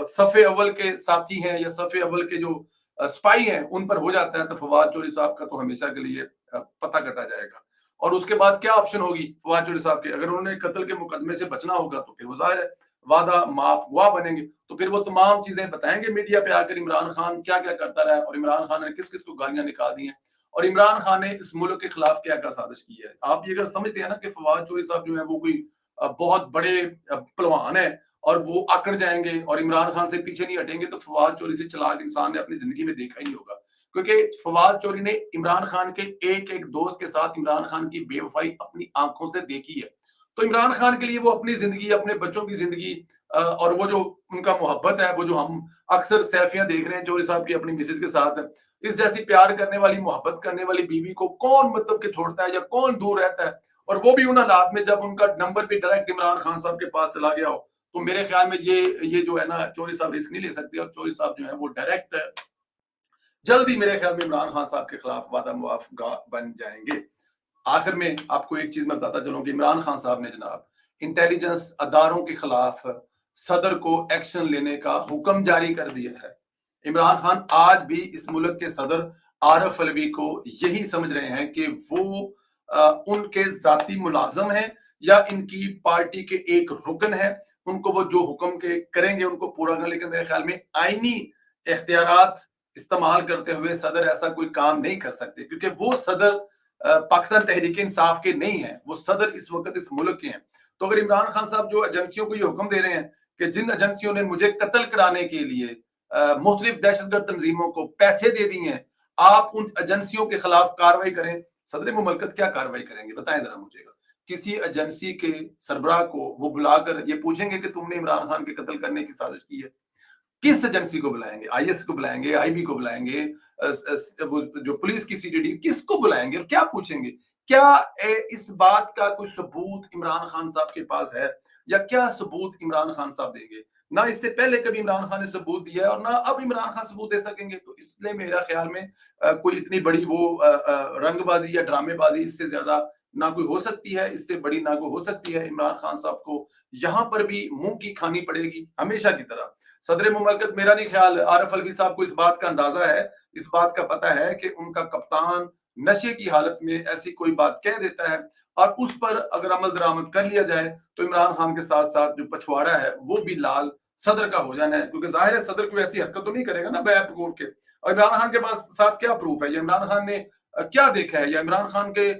صف اول کے ساتھی ہیں یا صف اول کے جو سپائی ہیں ان پر ہو جاتا ہے، تو فواد چوہدری صاحب کا تو ہمیشہ کے لیے پتہ کٹا جائے گا. اور اس کے بعد کیا آپشن ہوگی فواد چوہدری صاحب کے؟ اگر انہوں نے قتل کے مقدمے سے بچنا ہوگا تو پھر وہ ظاہر ہے وعدہ معاف گواہ بنیں گے، تو پھر وہ تمام چیزیں بتائیں گے میڈیا پہ آ کر عمران خان کیا کیا کرتا رہا ہے، اور عمران خان نے کس کس کو گالیاں نکال دی ہیں، اور عمران خان نے اس ملک کے خلاف کیا کیا سازش کی ہے. آپ یہ اگر سمجھتے ہیں نا کہ فواد چوہدری صاحب جو ہے وہ کوئی بہت بڑے پلوان ہیں اور وہ آکڑ جائیں گے اور عمران خان سے پیچھے نہیں ہٹیں گے، تو فواد چوہدری سے چلاک انسان نے اپنی زندگی میں دیکھا ہی نہیں ہوگا. کیونکہ فواد چوہدری نے عمران خان کے ایک دوست کے ساتھ عمران خان کی بے وفائی اپنی آنکھوں سے دیکھی ہے. تو عمران خان کے لیے وہ اپنی زندگی، اپنے بچوں کی زندگی، اور وہ جو ان کا محبت ہے، وہ جو ہم اکثر سیلفیاں دیکھ رہے ہیں چوہدری صاحب کی اپنی مسز کے ساتھ، اس جیسی پیار کرنے والی، محبت کرنے والی بیوی کو کون مطلب کہ چھوڑتا ہے یا کون دور رہتا ہے؟ اور وہ بھی ان حالات میں جب ان کا نمبر بھی ڈائریکٹ عمران خان صاحب کے پاس چلا گیا ہو. تو میرے خیال میں یہ جو ہے نا چوہدری صاحب رسک نہیں لے سکتے، اور چوہدری صاحب جو ہے وہ ڈائریکٹ جلدی میرے خیال میں عمران خان صاحب کے خلاف وعدہ معاف گواہ بن جائیں گے. آخر میں آپ کو ایک چیز میں بتاتا چلوں کہ عمران خان صاحب نے جناب انٹیلیجنس اداروں کے خلاف صدر کو ایکشن لینے کا حکم جاری کر دیا ہے. عمران خان آج بھی اس ملک کے صدر عارف علوی کو یہی سمجھ رہے ہیں کہ وہ ان کے ذاتی ملازم ہیں یا ان کی پارٹی کے ایک رکن ہیں، ان کو وہ جو حکم کے کریں گے ان کو پورا کریں. لیکن میرے خیال میں آئینی اختیارات استعمال کرتے ہوئے صدر ایسا کوئی کام نہیں کر سکتے، کیونکہ وہ صدر پاکستان تحریک انصاف کے نہیں ہیں، وہ صدر اس وقت اس ملک کے ہیں. تو اگر عمران خان صاحب جو ایجنسیوں کو یہ حکم دے رہے ہیں کہ جن ایجنسیوں نے مجھے قتل کرانے کے لیے مختلف دہشت گرد تنظیموں کو پیسے دے دیے ہیں، آپ ان ایجنسیوں کے خلاف کاروائی کریں، صدر مملکت کیا کاروائی کریں گے بتائیں ذرا مجھے گا؟ کسی ایجنسی کے سربراہ کو وہ بلا کر یہ پوچھیں گے کہ تم نے عمران خان کے قتل کرنے کی سازش کی ہے؟ کس ایجنسی کو بلائیں گے؟ آئی ایس کو بلائیں گے، آئی بی کو بلائیں گے، جو پولیس کی سی ڈی ڈی، کس کو بلائیں گے اور کیا پوچھیں گے؟ کیا اس بات کا کوئی ثبوت عمران خان صاحب کے پاس ہے، یا کیا ثبوت عمران خان صاحب دیں گے؟ نہ اس سے پہلے کبھی عمران خان نے ثبوت دیا ہے اور نہ اب عمران خان ثبوت دے سکیں گے. تو اس لیے میرا خیال میں کوئی اتنی بڑی وہ رنگ بازی یا ڈرامے بازی اس سے زیادہ نہ کوئی ہو سکتی ہے، اس سے بڑی نہ کوئی ہو سکتی ہے. عمران خان صاحب کو یہاں پر بھی منہ کی کھانی پڑے گی ہمیشہ کی طرح. صدر مملکت میرا نہیں خیال عارف علوی صاحب کو اس بات کا اندازہ ہے، اس بات کا پتہ ہے کہ ان کا کپتان نشے کی حالت میں ایسی کوئی بات کہہ دیتا ہے، اور اس پر اگر عمل درآمد کر لیا جائے تو عمران خان کے ساتھ ساتھ جو پچھواڑا ہے وہ بھی لال صدر کا ہو جانا ہے. کیونکہ ظاہر ہے صدر کوئی ایسی حرکت تو نہیں کرے گا نا بیعت کوٹ کے. اور عمران خان کے پاس ساتھ کیا پروف ہے، یا عمران خان نے کیا دیکھا ہے، یا عمران خان کے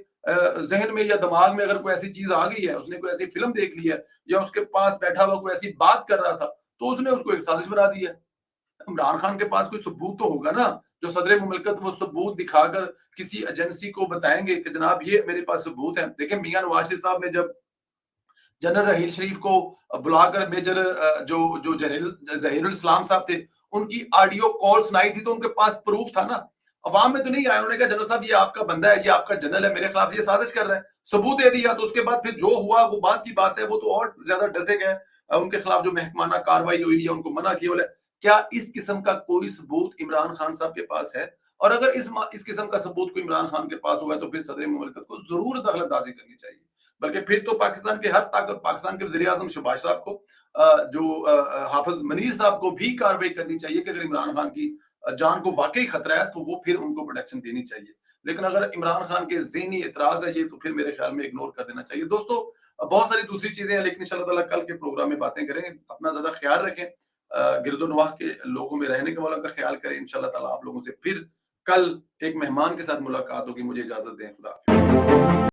ذہن میں یا دماغ میں اگر کوئی ایسی چیز آ گئی ہے، اس نے کوئی ایسی فلم دیکھ لی ہے، یا اس کے پاس بیٹھا ہوا کوئی ایسی بات کر رہا تھا تو اس نے اس کو ایک سازش بنا دی ہے. عمران خان کے پاس کوئی ثبوت تو ہوگا نا، جو صدر مملکت وہ ثبوت دکھا کر کسی ایجنسی کو بتائیں گے کہ جناب یہ میرے پاس ثبوت ہے. دیکھیں میاں نواز شریف صاحب نے جب جنرل رحیل شریف کو بلا کر میجر جو ظہیر الاسلام صاحب تھے ان کی آڈیو کال سنائی تھی، تو ان کے پاس پروف تھا نا. عوام میں تو نہیں آیا، انہوں نے کہا جنرل صاحب یہ آپ کا بندہ ہے، یہ آپ کا جنرل ہے، میرے خلاف یہ سازش کر رہا ہے، ثبوت دے دیا. تو اس کے بعد پھر جو ہوا وہ بات کی بات ہے، وہ تو اور زیادہ ڈسے گئے، ان کے خلاف جو محکمانہ کاروائی ہوئی یا ان کو منع کیا. کیا اس قسم کا کوئی ثبوت عمران خان صاحب کے پاس ہے؟ اور اگر اس قسم کا ثبوت کوئی عمران خان کے پاس ہوا ہے تو پھر صدر مملکت کو ضرور دخل اندازی کرنی چاہیے. بلکہ پھر تو پاکستان کے ہر طاقت، پاکستان کے وزیر اعظم شہباز صاحب کو، جو حافظ منیر صاحب کو بھی کارروائی کرنی چاہیے کہ اگر عمران خان کی جان کو واقعی خطرہ ہے تو وہ پھر ان کو پروٹیکشن دینی چاہیے. لیکن اگر عمران خان کے ذہنی اعتراض ہے یہ تو پھر میرے خیال میں اگنور کر دینا چاہیے. دوستو بہت ساری دوسری چیزیں ہیں لیکن انشاءاللہ تعالیٰ کل کے پروگرام میں باتیں کریں. اپنا زیادہ خیال رکھیں، گرد و نواح کے لوگوں میں رہنے کے والوں کا خیال کریں. انشاءاللہ تعالیٰ آپ لوگوں سے پھر کل ایک مہمان کے ساتھ ملاقات ہوگی. مجھے اجازت دیں. خدا حافظ.